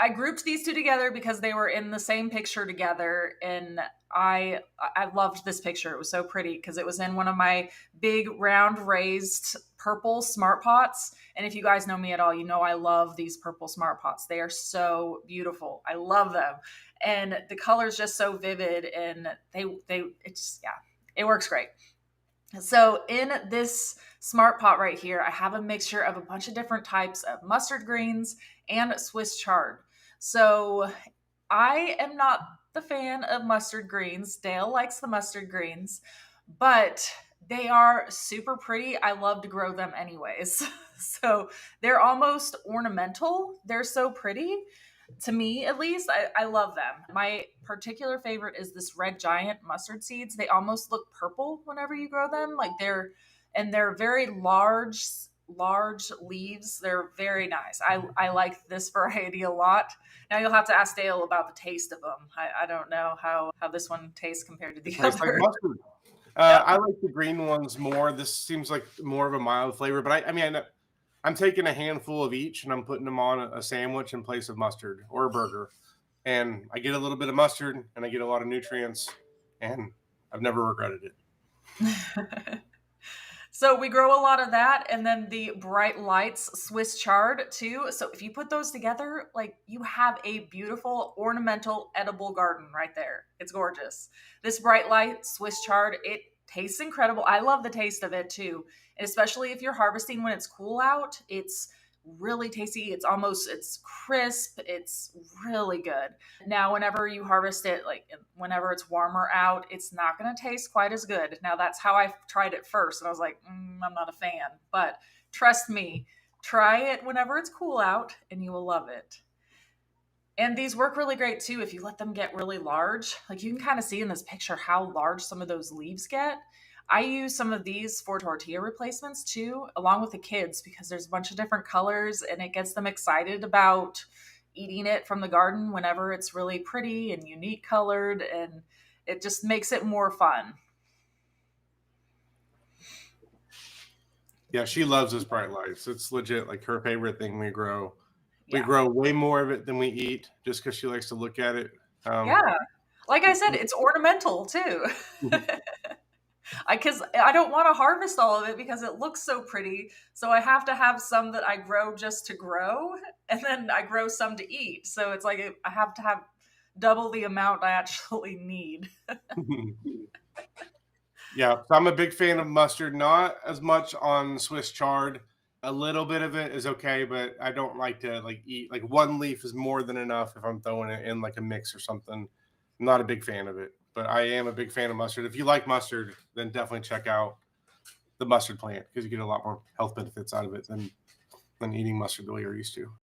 I grouped these two together because they were in the same picture together, and I loved this picture. It was so pretty because it was in one of my big round raised purple smart pots. And if you guys know me at all, you know I love these purple smart pots. They are so beautiful. I love them, and the color's just so vivid, and it's yeah, it works great. So in this smart pot right here, I have a mixture of a bunch of different types of mustard greens and Swiss chard. So I am not the fan of mustard greens. Dale likes the mustard greens, but they are super pretty. I love to grow them anyways. So they're almost ornamental. They're so pretty to me, at least. I love them. My particular favorite is this red giant mustard seeds. They almost look purple whenever you grow them. They're very large leaves. They're very nice. I like this variety a lot. Now you'll have to ask Dale about the taste of them. I don't know how this one tastes compared to the It tastes like other. mustard. Yep. I like the green ones more. This seems like more of a mild flavor, but I mean, I'm taking a handful of each and I'm putting them on a sandwich in place of mustard or a burger. And I get a little bit of mustard and I get a lot of nutrients, and I've never regretted it. So we grow a lot of that, and then the bright lights Swiss chard too. So if you put those together, like you have a beautiful ornamental edible garden right there. It's gorgeous. This bright light Swiss chard, it tastes incredible. I love the taste of it too. And especially if you're harvesting when it's cool out, it's really tasty. It's crisp. It's really good. Now, whenever you harvest it, like whenever it's warmer out, it's not going to taste quite as good. Now, that's how I tried it first. And I was like, I'm not a fan. But trust me, try it whenever it's cool out and you will love it. And these work really great too if you let them get really large. Like you can kind of see in this picture how large some of those leaves get. I use some of these for tortilla replacements too, along with the kids, because there's a bunch of different colors and it gets them excited about eating it from the garden whenever it's really pretty and unique colored, and it just makes it more fun. Yeah, she loves this bright lights. It's legit like her favorite thing we grow. We Yeah. grow way more of it than we eat just because she likes to look at it. Um, Yeah. Like I said, it's ornamental too. Because I don't want to harvest all of it because it looks so pretty. So I have to have some that I grow just to grow, and then I grow some to eat. So it's like I have to have double the amount I actually need. Yeah, so I'm a big fan of mustard, not as much on Swiss chard. A little bit of it is okay, but I don't like to like eat like one leaf is more than enough if I'm throwing it in like a mix or something. I'm not a big fan of it, but I am a big fan of mustard. If you like mustard, then definitely check out the mustard plant because you get a lot more health benefits out of it than eating mustard the way you're used to.